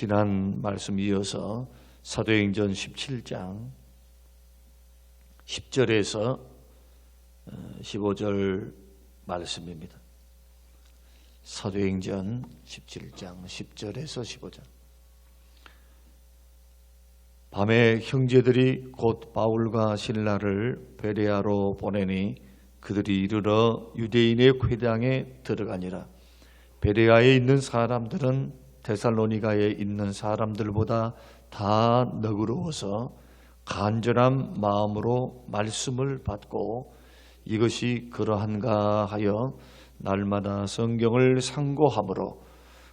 지난 말씀 이어서 사도행전 17장 10절에서 15절 말씀입니다. 사도행전 17장 10절에서 15절. 밤에 형제들이 곧 바울과 실라를 베레아로 보내니 그들이 이르러 유대인의 회당에 들어가니라. 베레아에 있는 사람들은 데살로니가에 있는 사람들보다 다 너그러워서 간절한 마음으로 말씀을 받고 이것이 그러한가 하여 날마다 성경을 상고하므로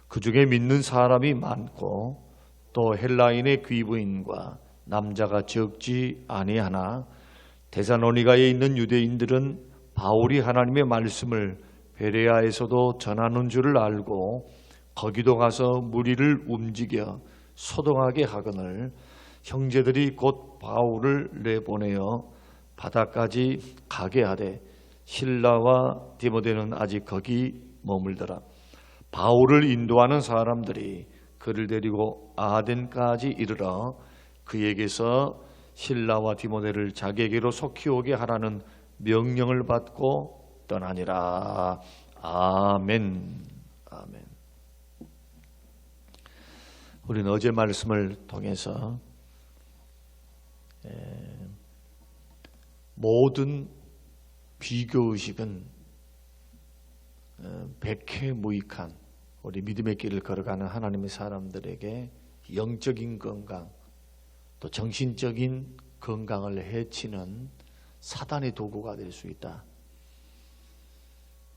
그 중에 믿는 사람이 많고 또 헬라인의 귀부인과 남자가 적지 아니하나 데살로니가에 있는 유대인들은 바울이 하나님의 말씀을 베레아에서도 전하는 줄을 알고 거기도 가서 무리를 움직여 소동하게 하거늘 형제들이 곧 바울을 내보내어 바다까지 가게 하되 실라와 디모데는 아직 거기 머물더라. 바울을 인도하는 사람들이 그를 데리고 아덴까지 이르러 그에게서 실라와 디모데를 자기에게로 속히 오게 하라는 명령을 받고 떠나니라. 아멘. 아멘. 우리는 어제 말씀을 통해서 모든 비교의식은 백해무익한 우리 믿음의 길을 걸어가는 하나님의 사람들에게 영적인 건강 또 정신적인 건강을 해치는 사단의 도구가 될 수 있다.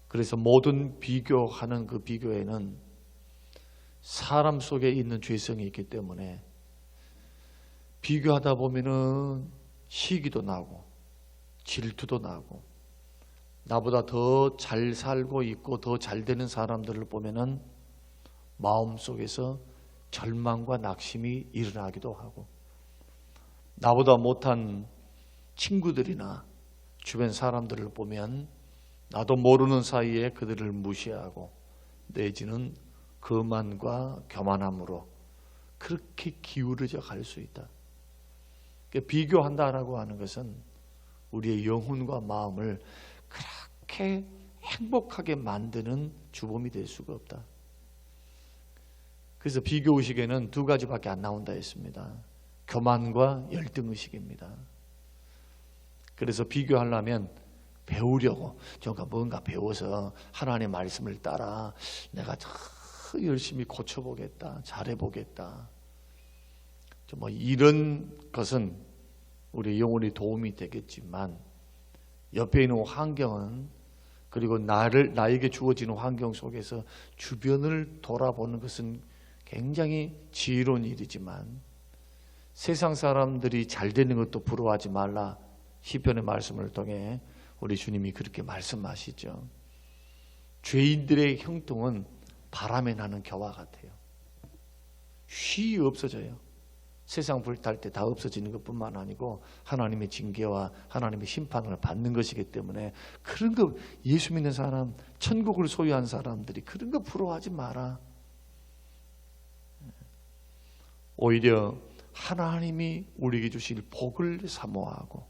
그래서 모든 비교하는 그 비교에는 사람 속에 있는 죄성이 있기 때문에 비교하다 보면은 시기도 나고 질투도 나고 나보다 더 잘 살고 있고 더 잘 되는 사람들을 보면은 마음속에서 절망과 낙심이 일어나기도 하고 나보다 못한 친구들이나 주변 사람들을 보면 나도 모르는 사이에 그들을 무시하고 내지는 거만과 교만함으로 그렇게 기울어져 갈 수 있다. 그러니까 비교한다라고 하는 것은 우리의 영혼과 마음을 그렇게 행복하게 만드는 주범이 될 수가 없다. 그래서 비교의식에는 두 가지밖에 안 나온다 했습니다. 교만과 열등의식입니다. 그래서 비교하려면 배우려고 제가 뭔가 배워서 하나님의 말씀을 따라 내가 열심히 고쳐보겠다, 잘해보겠다. 뭐 이런 것은 우리 영혼에 도움이 되겠지만 옆에 있는 환경은 그리고 나에게 주어지는 환경 속에서 주변을 돌아보는 것은 굉장히 지혜로운 일이지만 세상 사람들이 잘 되는 것도 부러워하지 말라. 시편의 말씀을 통해 우리 주님이 그렇게 말씀하시죠. 죄인들의 형통은 바람에 나는 겨와 같아요. 쉬이 없어져요. 세상 불탈 때 다 없어지는 것뿐만 아니고 하나님의 징계와 하나님의 심판을 받는 것이기 때문에 그런 거 예수 믿는 사람, 천국을 소유한 사람들이 그런 거 부러워하지 마라. 오히려 하나님이 우리에게 주실 복을 사모하고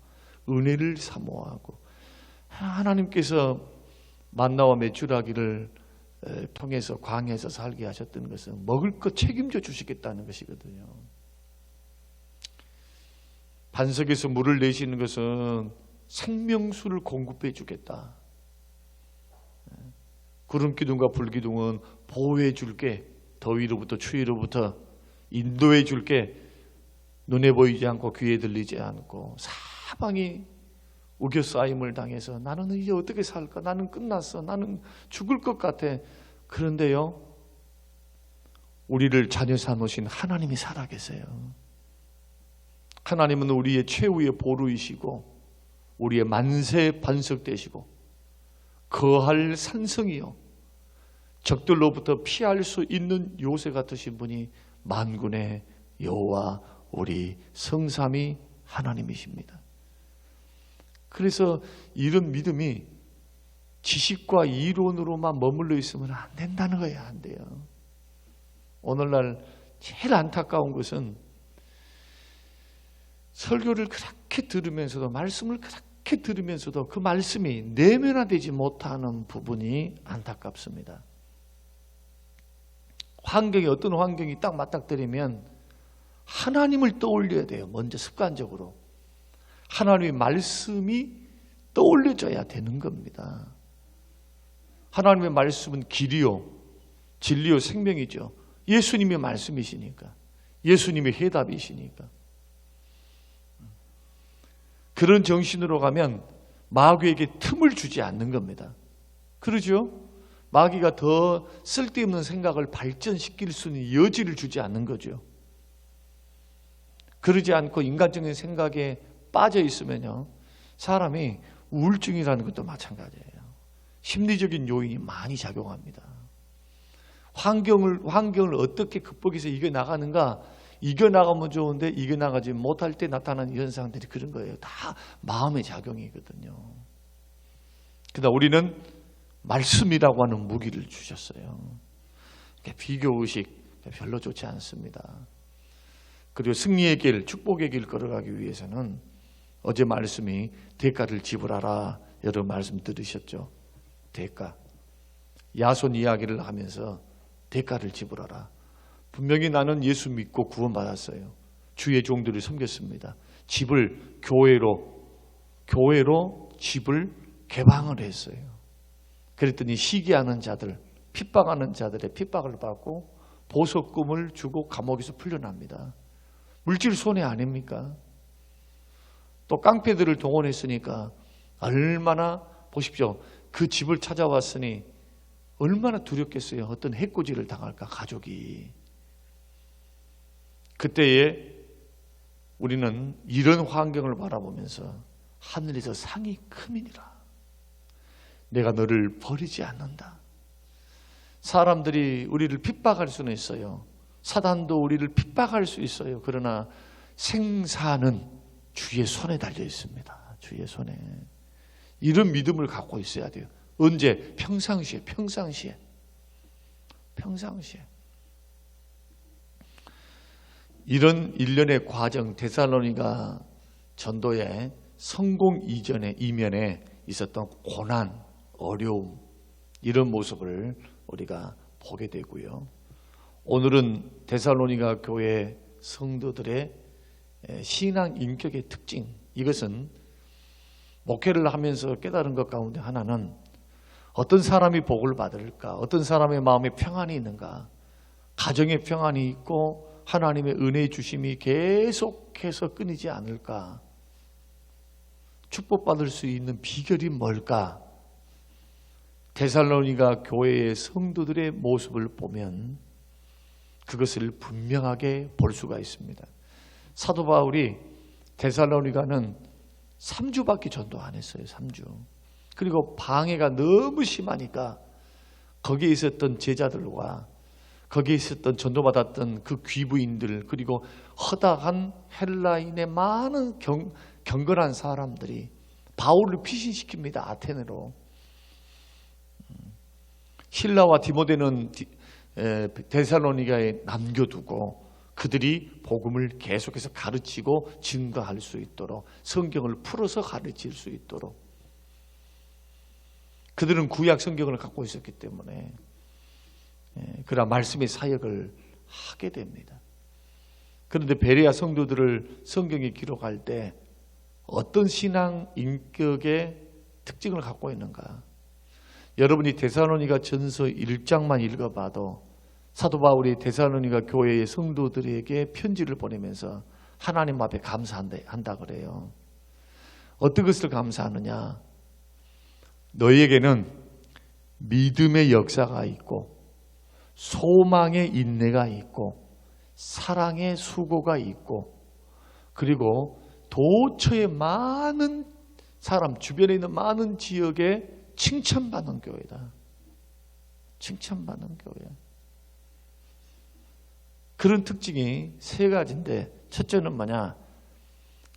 은혜를 사모하고 하나님께서 만나와 메추라기를 통해서 광야에서 살게 하셨던 것은 먹을 것 책임져 주시겠다는 것이거든요. 반석에서 물을 내시는 것은 생명수를 공급해 주겠다. 구름기둥과 불기둥은 보호해 줄게. 더위로부터 추위로부터 인도해 줄게. 눈에 보이지 않고 귀에 들리지 않고 사방이 우겨싸임을 당해서 나는 이제 어떻게 살까? 나는 끝났어. 나는 죽을 것 같아. 그런데요, 우리를 자녀 삼으신 하나님이 살아계세요. 하나님은 우리의 최후의 보루이시고 우리의 만세 반석 되시고 거할 산성이요 적들로부터 피할 수 있는 요새 같으신 분이 만군의 여호와 우리 성삼위 하나님이십니다. 그래서 이런 믿음이 지식과 이론으로만 머물러 있으면 안 된다는 거예요. 안 돼요. 오늘날 제일 안타까운 것은 설교를 그렇게 들으면서도 말씀을 그렇게 들으면서도 그 말씀이 내면화되지 못하는 부분이 안타깝습니다. 환경이 어떤 환경이 딱 맞닥뜨리면 하나님을 떠올려야 돼요. 먼저 습관적으로 하나님의 말씀이 떠올려져야 되는 겁니다. 하나님의 말씀은 길이요 진리요 생명이죠. 예수님의 말씀이시니까, 예수님의 해답이시니까. 그런 정신으로 가면 마귀에게 틈을 주지 않는 겁니다. 그러죠? 마귀가 더 쓸데없는 생각을 발전시킬 수 있는 여지를 주지 않는 거죠. 그러지 않고 인간적인 생각에 빠져 있으면요, 사람이 우울증이라는 것도 마찬가지예요. 심리적인 요인이 많이 작용합니다. 환경을 어떻게 극복해서 이겨나가는가, 이겨나가면 좋은데 이겨나가지 못할 때 나타나는 현상들이 그런 거예요. 다 마음의 작용이거든요. 그러나 우리는 말씀이라고 하는 무기를 주셨어요. 비교의식 별로 좋지 않습니다. 그리고 승리의 길, 축복의 길 걸어가기 위해서는 어제 말씀이 대가를 지불하라, 여러분 말씀 들으셨죠? 대가. 야손 이야기를 하면서 대가를 지불하라. 분명히 나는 예수 믿고 구원받았어요. 주의 종들을 섬겼습니다. 집을 교회로 집을 개방을 했어요. 그랬더니 시기하는 자들, 핍박하는 자들의 핍박을 받고 보석금을 주고 감옥에서 풀려납니다. 물질 손해 아닙니까? 또 깡패들을 동원했으니까 얼마나, 보십시오. 그 집을 찾아왔으니 얼마나 두렵겠어요. 어떤 해코지를 당할까, 가족이. 그때에 우리는 이런 환경을 바라보면서 하늘에서 상이 크미니라. 내가 너를 버리지 않는다. 사람들이 우리를 핍박할 수는 있어요. 사단도 우리를 핍박할 수 있어요. 그러나 생사는 주의 손에 달려 있습니다. 주의 손에. 이런 믿음을 갖고 있어야 돼요. 언제? 평상시에. 이런 일련의 과정, 데살로니가 전도의 성공 이면에 있었던 고난, 어려움, 이런 모습을 우리가 보게 되고요. 오늘은 데살로니가 교회 성도들의 신앙 인격의 특징, 이것은 목회를 하면서 깨달은 것 가운데 하나는 어떤 사람이 복을 받을까, 어떤 사람의 마음에 평안이 있는가, 가정에 평안이 있고 하나님의 은혜의 주심이 계속해서 끊이지 않을까, 축복받을 수 있는 비결이 뭘까? 데살로니가 교회의 성도들의 모습을 보면 그것을 분명하게 볼 수가 있습니다. 사도 바울이 데살로니가는 3주밖에 전도 안 했어요. 3주. 그리고 방해가 너무 심하니까 거기에 있었던 제자들과 거기에 있었던 전도받았던 그 귀부인들, 그리고 허다한 헬라인의 많은 경건한 사람들이 바울을 피신시킵니다. 아테네로. 실라와 디모데는 데살로니가에 남겨두고 그들이 복음을 계속해서 가르치고 증거할 수 있도록, 성경을 풀어서 가르칠 수 있도록. 그들은 구약 성경을 갖고 있었기 때문에 그러나 말씀의 사역을 하게 됩니다. 그런데 베레아 성도들을 성경에 기록할 때 어떤 신앙 인격의 특징을 갖고 있는가? 여러분이 데살로니가 전서 1장만 읽어봐도 사도 바울이 데살로니가 교회의 성도들에게 편지를 보내면서 하나님 앞에 감사한다 그래요. 어떤 것을 감사하느냐? 너희에게는 믿음의 역사가 있고 소망의 인내가 있고 사랑의 수고가 있고, 그리고 도처의 많은 사람, 주변에 있는 많은 지역에 칭찬받는 교회다. 칭찬받는 교회. 그런 특징이 세 가지인데, 첫째는 뭐냐?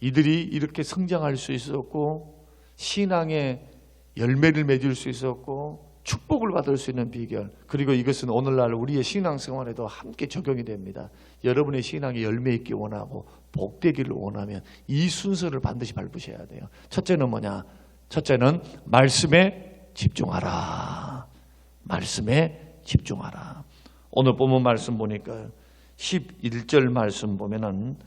이들이 이렇게 성장할 수 있었고 신앙의 열매를 맺을 수 있었고 축복을 받을 수 있는 비결, 그리고 이것은 오늘날 우리의 신앙생활에도 함께 적용이 됩니다. 여러분의 신앙이 열매 있기 원하고 복되기를 원하면 이 순서를 반드시 밟으셔야 돼요. 첫째는 뭐냐? 첫째는 말씀에 집중하라. 말씀에 집중하라. 오늘 본문 말씀 보니까 11절 말씀 보면은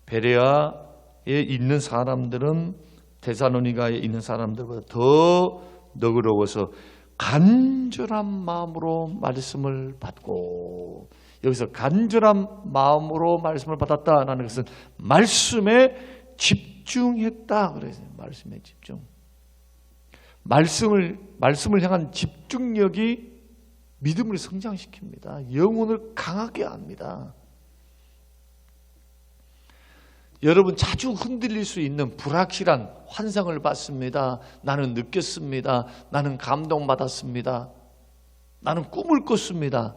베레아에 있는 사람들은 데살로니가에 있는 사람들보다 더 너그러워서 간절한 마음으로 말씀을 받고, 여기서 간절한 마음으로 말씀을 받았다라는 것은 말씀에 집중했다 그랬어요. 말씀에 집중. 말씀을 향한 집중력이 믿음을 성장시킵니다. 영혼을 강하게 합니다. 여러분 자주 흔들릴 수 있는 불확실한 환상을 받습니다. 나는 느꼈습니다. 나는 감동받았습니다. 나는 꿈을 꿨습니다.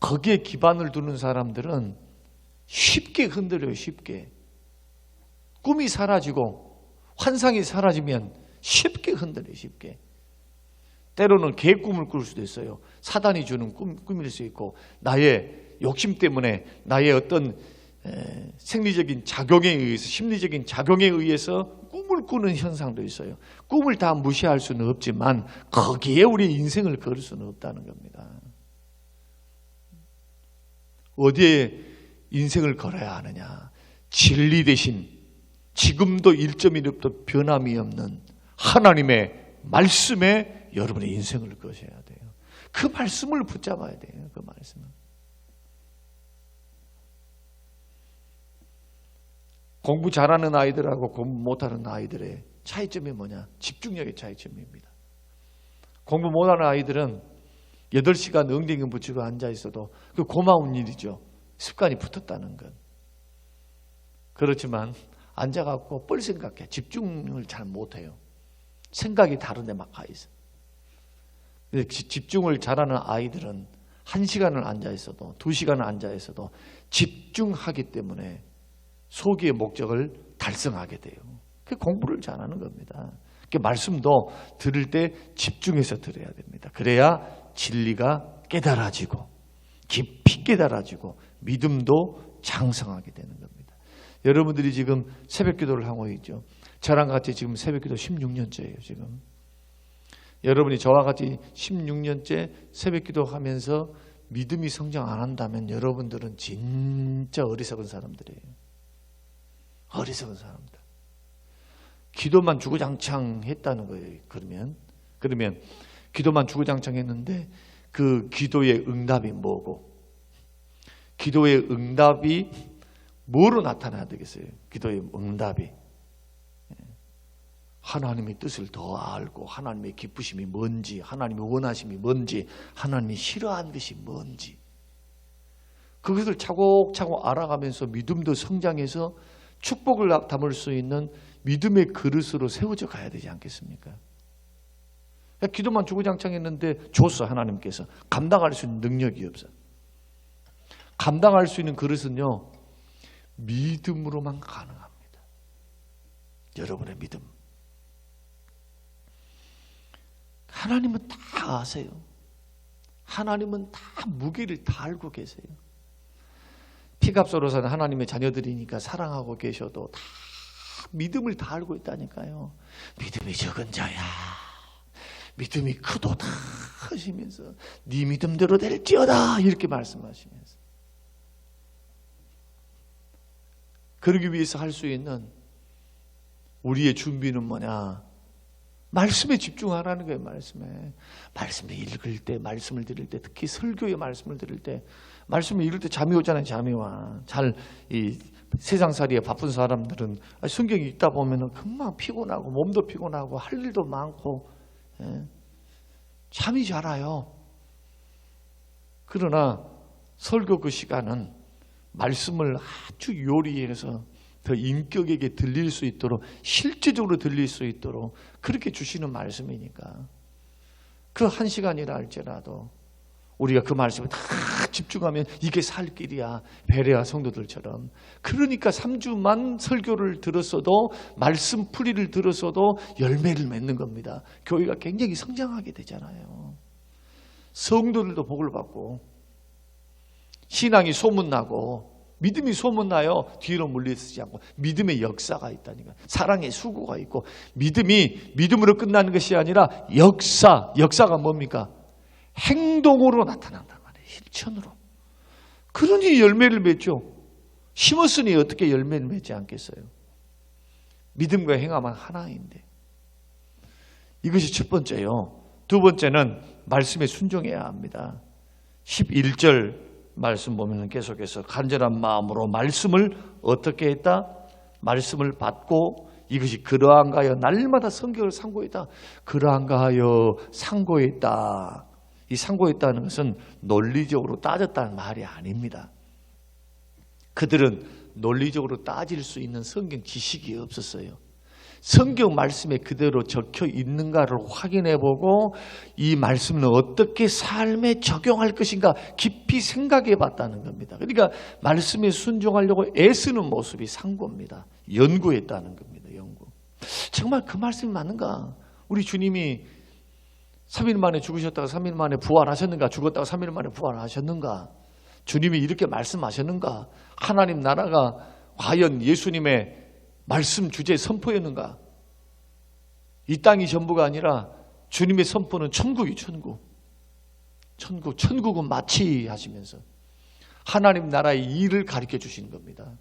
거기에 기반을 두는 사람들은 쉽게 흔들려요. 쉽게. 꿈이 사라지고 환상이 사라지면 쉽게 흔들려요. 쉽게. 때로는 개꿈을 꿀 수도 있어요. 사단이 주는 꿈일 수 있고, 나의 욕심 때문에 나의 어떤 생리적인 작용에 의해서, 심리적인 작용에 의해서 꿈을 꾸는 현상도 있어요. 꿈을 다 무시할 수는 없지만 거기에 우리 인생을 걸을 수는 없다는 겁니다. 어디에 인생을 걸어야 하느냐? 진리 대신 지금도 1.1도 변함이 없는 하나님의 말씀에 여러분의 인생을 거셔야 돼요. 그 말씀을 붙잡아야 돼요. 그 말씀을. 공부 잘하는 아이들하고 공부 못하는 아이들의 차이점이 뭐냐? 집중력의 차이점입니다. 공부 못하는 아이들은 8시간 엉덩이 붙이고 앉아 있어도 그 고마운 일이죠. 습관이 붙었다는 것. 그렇지만 앉아갖고 뻘 생각해. 집중을 잘 못해요. 생각이 다른 데 막 가 있어. 집중을 잘하는 아이들은 1시간을 앉아 있어도 2시간을 앉아 있어도 집중하기 때문에 소기의 목적을 달성하게 돼요. 그게 공부를 잘하는 겁니다. 그 말씀도 들을 때 집중해서 들어야 됩니다. 그래야 진리가 깨달아지고 깊이 깨달아지고 믿음도 장성하게 되는 겁니다. 여러분들이 지금 새벽 기도를 하고 있죠. 저랑 같이 지금 새벽 기도 16년째예요. 지금 여러분이 저와 같이 16년째 새벽 기도하면서 믿음이 성장 안 한다면 여러분들은 진짜 어리석은 사람들이에요. 어리석은 사람들. 기도만 주구장창 했다는 거예요. 그러면 기도만 주구장창 했는데 그 기도의 응답이 뭐고, 기도의 응답이 뭐로 나타나야 되겠어요? 기도의 응답이 하나님의 뜻을 더 알고, 하나님의 기쁘심이 뭔지, 하나님의 원하심이 뭔지, 하나님이 싫어하는 것이 뭔지, 그것을 차곡차곡 알아가면서 믿음도 성장해서 축복을 담을 수 있는 믿음의 그릇으로 세워져 가야 되지 않겠습니까? 기도만 주구장창 했는데 줬어. 하나님께서 감당할 수 있는 능력이 없어. 감당할 수 있는 그릇은요, 믿음으로만 가능합니다. 여러분의 믿음. 하나님은 다 아세요. 하나님은 다 무게를 다 알고 계세요. 피값으로 사는 하나님의 자녀들이니까 사랑하고 계셔도 다 믿음을 다 알고 있다니까요. 믿음이 적은 자야, 믿음이 크도다 하시면서 네 믿음대로 될지어다 이렇게 말씀하시면서, 그러기 위해서 할 수 있는 우리의 준비는 뭐냐? 말씀에 집중하라는 거예요. 말씀을 읽을 때, 말씀을 들을 때, 특히 설교의 말씀을 들을 때, 말씀을 읽을 때 잠이 오잖아요. 잠이 와. 이 세상살이에 바쁜 사람들은 성경이 읽다 보면은 금방 피곤하고 몸도 피곤하고 할 일도 많고 잠이 잘 와요. 그러나 설교 그 시간은 말씀을 아주 요리해서 더 인격에게 들릴 수 있도록, 실제적으로 들릴 수 있도록 그렇게 주시는 말씀이니까 그 1시간이라 할지라도 우리가 그 말씀에 다 집중하면 이게 살 길이야. 베레아 성도들처럼. 그러니까 3주만 설교를 들었어도, 말씀 풀이를 들었어도 열매를 맺는 겁니다. 교회가 굉장히 성장하게 되잖아요. 성도들도 복을 받고 신앙이 소문나고 믿음이 소문나요. 뒤로 물리지 않고 믿음의 역사가 있다니까. 사랑의 수고가 있고 믿음이 믿음으로 끝나는 것이 아니라 역사가 뭡니까? 행동으로 나타난단 말이에요. 실천으로. 그러니 열매를 맺죠. 심었으니 어떻게 열매를 맺지 않겠어요? 믿음과 행함은 하나인데. 이것이 첫 번째요. 두 번째는 말씀에 순종해야 합니다. 11절 말씀 보면 계속해서 간절한 마음으로 말씀을 어떻게 했다? 말씀을 받고 이것이 그러한가 하여 날마다 성경을 상고했다. 그러한가 하여 상고했다. 이 상고했다는 것은 논리적으로 따졌다는 말이 아닙니다. 그들은 논리적으로 따질 수 있는 성경 지식이 없었어요. 성경 말씀에 그대로 적혀 있는가를 확인해보고 이 말씀은 어떻게 삶에 적용할 것인가 깊이 생각해 봤다는 겁니다. 그러니까 말씀에 순종하려고 애쓰는 모습이 상고입니다. 연구했다는 겁니다. 연구. 정말 그 말씀이 맞는가? 우리 주님이 3일 만에 죽으셨다가 3일 만에 부활하셨는가? 죽었다가 3일 만에 부활하셨는가? 주님이 이렇게 말씀하셨는가? 하나님 나라가 과연 예수님의 말씀 주제 선포였는가? 이 땅이 전부가 아니라 주님의 선포는 천국이 천국은 마치 하시면서 하나님 나라의 일을 가르쳐 주시는 겁니다.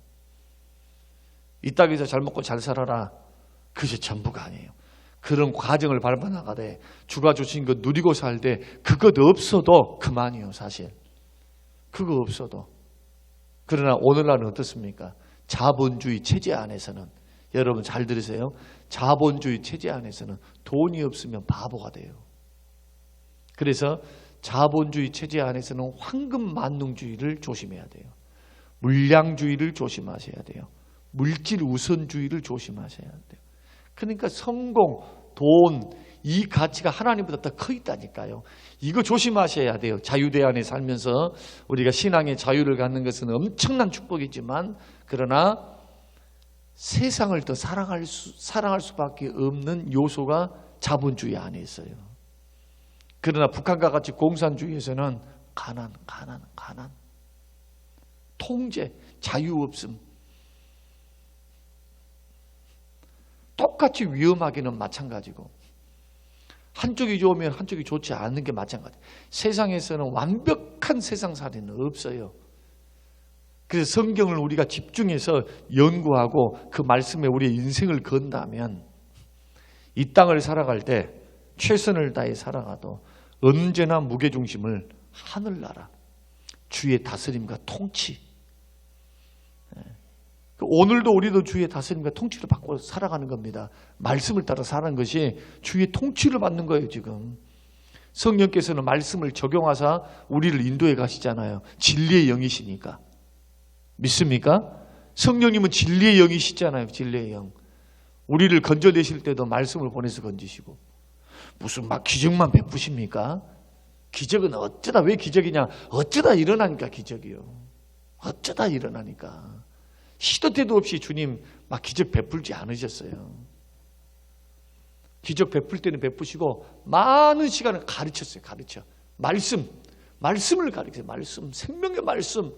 이 땅에서 잘 먹고 잘 살아라. 그것이 전부가 아니에요. 그런 과정을 밟아나가되 주가 주신 것 누리고 살되 그것 없어도 그만이에요. 사실 그거 없어도. 그러나 오늘날은 어떻습니까? 자본주의 체제 안에서는, 여러분 잘 들으세요. 자본주의 체제 안에서는 돈이 없으면 바보가 돼요. 그래서 자본주의 체제 안에서는 황금만능주의를 조심해야 돼요. 물량주의를 조심하셔야 돼요. 물질 우선주의를 조심하셔야 돼요. 그러니까 성공, 돈, 이 가치가 하나님보다 더 커 있다니까요. 이거 조심하셔야 돼요. 자유대 안에 살면서 우리가 신앙의 자유를 갖는 것은 엄청난 축복이지만, 그러나 세상을 더 사랑할 수밖에 없는 요소가 자본주의 안에 있어요. 그러나 북한과 같이 공산주의에서는 가난, 통제, 자유 없음. 똑같이 위험하기는 마찬가지고 한쪽이 좋으면 한쪽이 좋지 않은 게 마찬가지. 세상에서는 완벽한 세상살이는 없어요. 그래서 성경을 우리가 집중해서 연구하고 그 말씀에 우리의 인생을 건다면 이 땅을 살아갈 때 최선을 다해 살아가도 언제나 무게중심을 하늘나라, 주의 다스림과 통치. 오늘도 우리도 주의 다스림과 통치를 받고 살아가는 겁니다. 말씀을 따라 살아가는 것이 주의 통치를 받는 거예요. 지금 성령께서는 말씀을 적용하사 우리를 인도해 가시잖아요. 진리의 영이시니까. 믿습니까? 성령님은 진리의 영이시잖아요. 진리의 영. 우리를 건져내실 때도 말씀을 보내서 건지시고, 무슨 막 기적만 베푸십니까? 기적은 어쩌다, 왜 기적이냐? 어쩌다 일어나니까 기적이요. 어쩌다 일어나니까. 시도 때도 없이 주님 막 기적 베풀지 않으셨어요. 기적 베풀 때는 베푸시고 많은 시간을 가르쳤어요. 말씀을 가르쳐요. 생명의 말씀.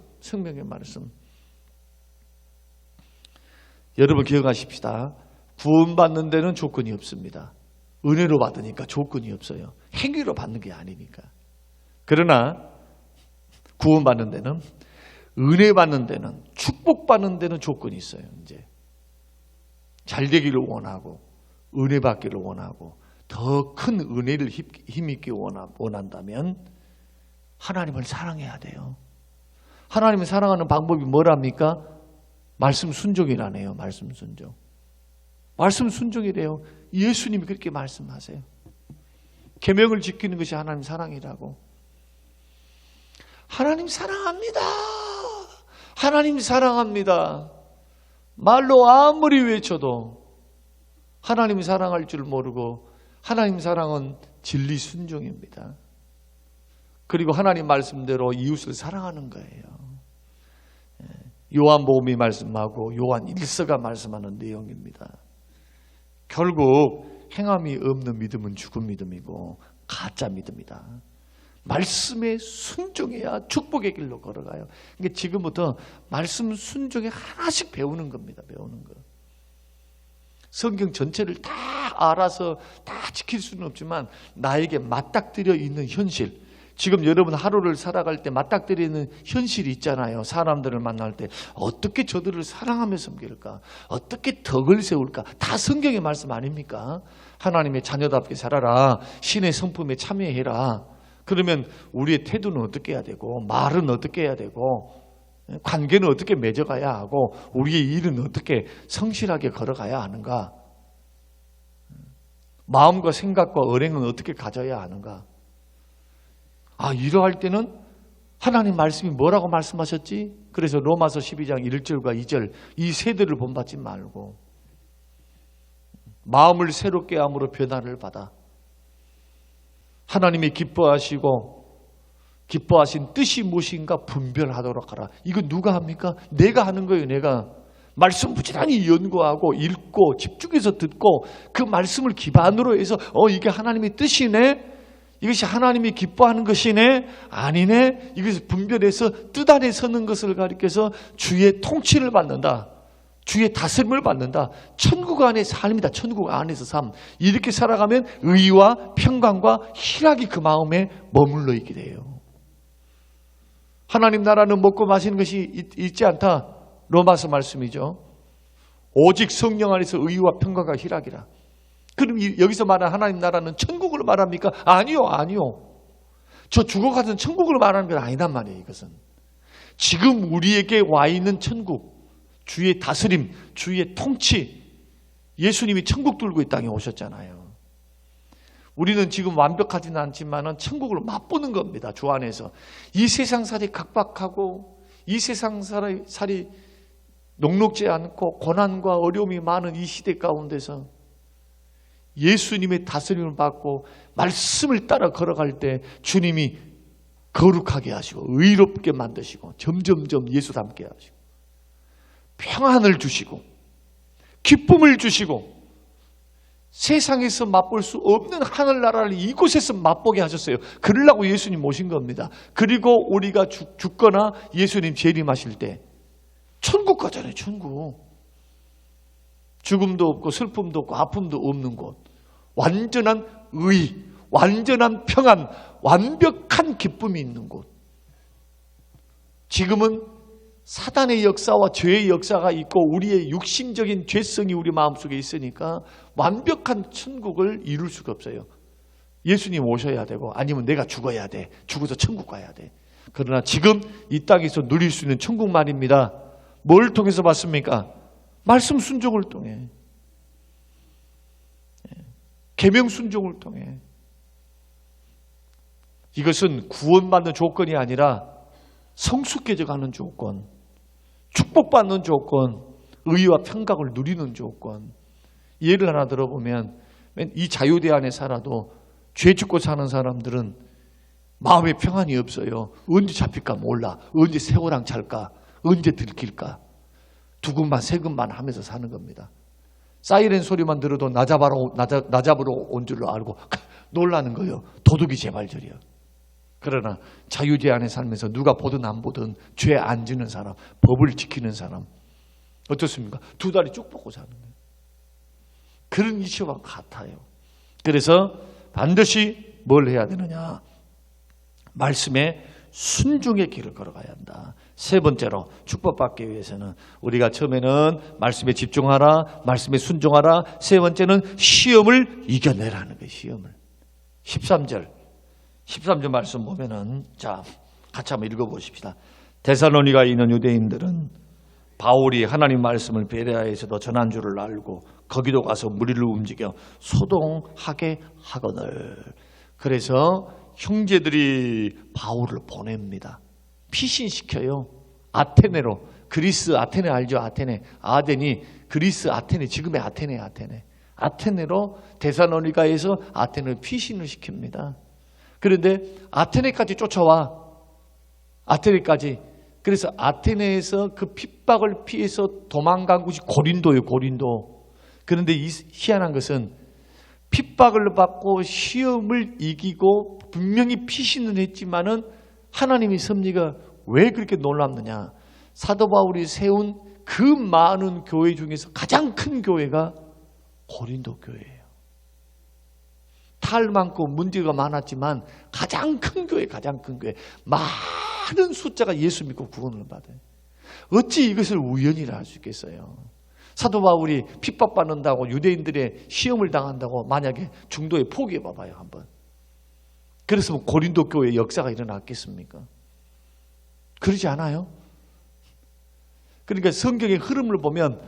여러분 기억하십시다. 구원받는 데는 조건이 없습니다. 은혜로 받으니까 조건이 없어요. 행위로 받는 게 아니니까. 그러나 구원받는 데는, 은혜 받는 데는, 축복받는 데는 조건이 있어요. 이제 잘 되기를 원하고 은혜 받기를 원하고 더 큰 은혜를 힘있게 원한다면 하나님을 사랑해야 돼요. 하나님을 사랑하는 방법이 뭐랍니까? 말씀 순종이라네요. 말씀 순종이래요. 예수님이 그렇게 말씀하세요. 계명을 지키는 것이 하나님 사랑이라고. 하나님 사랑합니다. 하나님 사랑합니다. 말로 아무리 외쳐도 하나님 사랑할 줄 모르고, 하나님 사랑은 진리 순종입니다. 그리고 하나님 말씀대로 이웃을 사랑하는 거예요. 요한복음이 말씀하고 요한 1서가 말씀하는 내용입니다. 결국 행함이 없는 믿음은 죽은 믿음이고 가짜 믿음이다. 말씀에 순종해야 축복의 길로 걸어가요. 그러니까 지금부터 말씀 순종에 하나씩 배우는 겁니다. 배우는 거. 성경 전체를 다 알아서 다 지킬 수는 없지만 나에게 맞닥뜨려 있는 현실, 지금 여러분 하루를 살아갈 때 맞닥뜨려 있는 현실이 있잖아요. 사람들을 만날 때 어떻게 저들을 사랑하며 섬길까, 어떻게 덕을 세울까, 다 성경의 말씀 아닙니까? 하나님의 자녀답게 살아라, 신의 성품에 참여해라. 그러면 우리의 태도는 어떻게 해야 되고, 말은 어떻게 해야 되고, 관계는 어떻게 맺어가야 하고, 우리의 일은 어떻게 성실하게 걸어가야 하는가, 마음과 생각과 언행은 어떻게 가져야 하는가. 이러할 때는 하나님 말씀이 뭐라고 말씀하셨지? 그래서 로마서 12장 1절과 2절 이 세대를 본받지 말고 마음을 새롭게 함으로 변화를 받아 하나님이 기뻐하신 뜻이 무엇인가 분별하도록 하라. 이거 누가 합니까? 내가 하는 거예요. 내가 말씀 부지런히 연구하고 읽고 집중해서 듣고 그 말씀을 기반으로 해서 이게 하나님의 뜻이네, 이것이 하나님이 기뻐하는 것이네, 아니네, 이것을 분별해서 뜻 안에 서는 것을 가리켜서 주의 통치를 받는다, 주의 다스림을 받는다. 천국 안의 삶이다. 천국 안에서 삶. 이렇게 살아가면 의와 평강과 희락이 그 마음에 머물러 있게 돼요. 하나님 나라는 먹고 마시는 것이 있지 않다. 로마서 말씀이죠. 오직 성령 안에서 의와 평강과 희락이라. 그럼 여기서 말하는 하나님 나라는 천국을 말합니까? 아니요. 저 죽어가던 천국을 말하는 건 아니단 말이에요. 이것은 지금 우리에게 와 있는 천국, 주의 다스림, 주의 통치. 예수님이 천국 들고 이 땅에 오셨잖아요. 우리는 지금 완벽하지는 않지만 천국을 맛보는 겁니다. 주 안에서. 이 세상살이 각박하고 이 세상살이 녹록지 않고 고난과 어려움이 많은 이 시대 가운데서 예수님의 다스림을 받고 말씀을 따라 걸어갈 때 주님이 거룩하게 하시고 의롭게 만드시고 점점점 예수 닮게 하시고 평안을 주시고 기쁨을 주시고 세상에서 맛볼 수 없는 하늘나라를 이곳에서 맛보게 하셨어요. 그러려고 예수님 모신 겁니다. 그리고 우리가 죽거나 예수님 재림하실 때 천국 가잖아요. 천국. 죽음도 없고 슬픔도 없고 아픔도 없는 곳, 완전한 의, 완전한 평안, 완벽한 기쁨이 있는 곳. 지금은 사단의 역사와 죄의 역사가 있고 우리의 육신적인 죄성이 우리 마음속에 있으니까 완벽한 천국을 이룰 수가 없어요. 예수님 오셔야 되고 아니면 내가 죽어야 돼. 죽어서 천국 가야 돼. 그러나 지금 이 땅에서 누릴 수 있는 천국 말입니다. 뭘 통해서 받습니까? 말씀 순종을 통해, 계명 순종을 통해. 이것은 구원받는 조건이 아니라 성숙해져가는 조건, 축복받는 조건, 의와 평강을 누리는 조건. 예를 하나 들어보면 이 자유대 안에 살아도 죄 짓고 사는 사람들은 마음에 평안이 없어요. 언제 잡힐까 몰라. 언제 세월랑 찰까. 언제 들킬까. 두근만 세근만 하면서 사는 겁니다. 사이렌 소리만 들어도 나 잡으러 온 줄로 알고 놀라는 거예요. 도둑이 재발절이야. 그러나 자유제 안에 살면서 누가 보든 안 보든 죄 안 지는 사람, 법을 지키는 사람 어떻습니까? 두 다리 쭉 뻗고 사는 거예요. 그런 이치와 같아요. 그래서 반드시 뭘 해야 되느냐? 말씀에 순종의 길을 걸어가야 한다. 세 번째로 축복받기 위해서는 우리가 처음에는 말씀에 집중하라, 말씀에 순종하라. 세 번째는 시험을 이겨내라는 거예요. 시험을. 13절 말씀 보면은 자 같이 한번 읽어보십시다. 데살로니가에 있는 유대인들은 바울이 하나님 말씀을 베레아에서도 전한 줄을 알고 거기도 가서 무리를 움직여 소동하게 하거늘. 그래서 형제들이 바울을 보냅니다. 피신시켜요. 아테네로. 그리스 아테네 알죠? 아덴이 그리스 아테네, 지금의 아테네로 데살로니가에서 아테네를 피신을 시킵니다. 그런데 아테네까지 쫓아와. 아테네까지. 그래서 아테네에서 그 핍박을 피해서 도망간 곳이 고린도예요. 고린도. 그런데 이 희한한 것은 핍박을 받고 시험을 이기고 분명히 피신은 했지만은 하나님의 섭리가 왜 그렇게 놀랍느냐? 사도 바울이 세운 그 많은 교회 중에서 가장 큰 교회가 고린도 교회예요. 탈 많고 문제가 많았지만 가장 큰 교회, 많은 숫자가 예수 믿고 구원을 받아요. 어찌 이것을 우연이라 할 수 있겠어요? 사도 바울이 핍박받는다고 유대인들의 시험을 당한다고 만약에 중도에 포기해 봐봐요 한번. 그래서 고린도 교회 역사가 일어났겠습니까? 그러지 않아요? 그러니까 성경의 흐름을 보면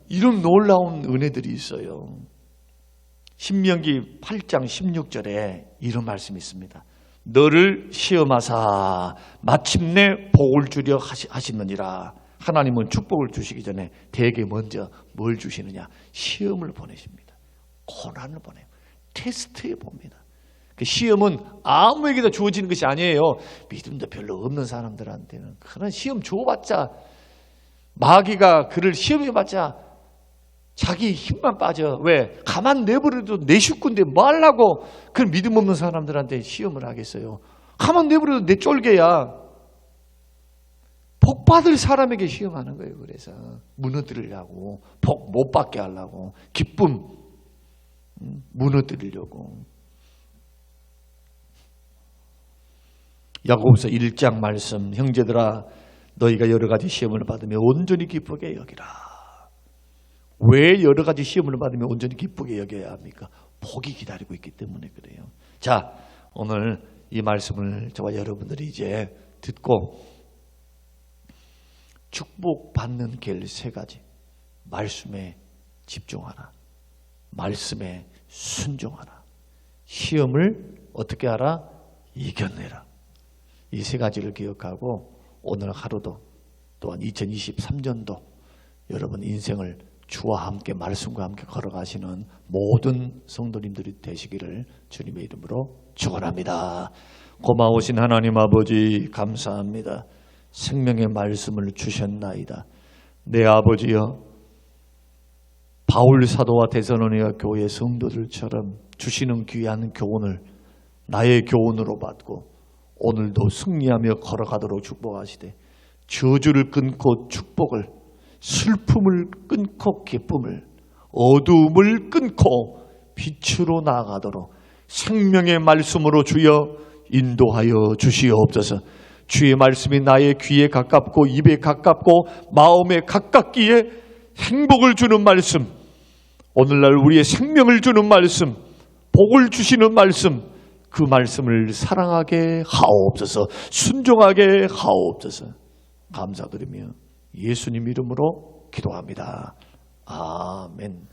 이런 놀라운 은혜들이 있어요. 신명기 8장 16절에 이런 말씀이 있습니다. 너를 시험하사 마침내 복을 주려 하시느니라. 하나님은 축복을 주시기 전에 대개 먼저 뭘 주시느냐? 시험을 보내십니다. 고난을 보내요. 테스트해 봅니다. 그 시험은 아무에게나 주어지는 것이 아니에요. 믿음도 별로 없는 사람들한테는. 그런 시험 줘봤자, 마귀가 그를 시험해봤자 자기 힘만 빠져. 왜? 가만 내버려도 내 식구인데 뭐 하려고 그 믿음 없는 사람들한테 시험을 하겠어요. 가만 내버려도 내 쫄개야. 복 받을 사람에게 시험하는 거예요. 그래서 무너뜨리려고, 복 못 받게 하려고, 기쁨 무너뜨리려고. 야고보서 1장 말씀, 형제들아 너희가 여러 가지 시험을 받으며 온전히 기쁘게 여기라. 왜 여러 가지 시험을 받으며 온전히 기쁘게 여겨야 합니까? 복이 기다리고 있기 때문에 그래요. 자, 오늘 이 말씀을 저와 여러분들이 이제 듣고 축복받는 길 3가지. 말씀에 집중하라. 말씀에 순종하라. 시험을 어떻게 하라? 이겨내라. 이 3가지를 기억하고 오늘 하루도 또한 2023년도 여러분 인생을 주와 함께 말씀과 함께 걸어가시는 모든 성도님들이 되시기를 주님의 이름으로 축원합니다. 고마우신 하나님 아버지 감사합니다. 생명의 말씀을 주셨나이다. 내 아버지여, 바울 사도와 데살로니가 교회 성도들처럼 주시는 귀한 교훈을 나의 교훈으로 받고 오늘도 승리하며 걸어가도록 축복하시되 저주를 끊고 축복을, 슬픔을 끊고 기쁨을, 어두움을 끊고 빛으로 나아가도록 생명의 말씀으로 주여 인도하여 주시옵소서. 주의 말씀이 나의 귀에 가깝고 입에 가깝고 마음에 가깝기에 행복을 주는 말씀, 오늘날 우리의 생명을 주는 말씀, 복을 주시는 말씀, 그 말씀을 사랑하게 하옵소서. 순종하게 하옵소서. 감사드리며 예수님 이름으로 기도합니다. 아멘.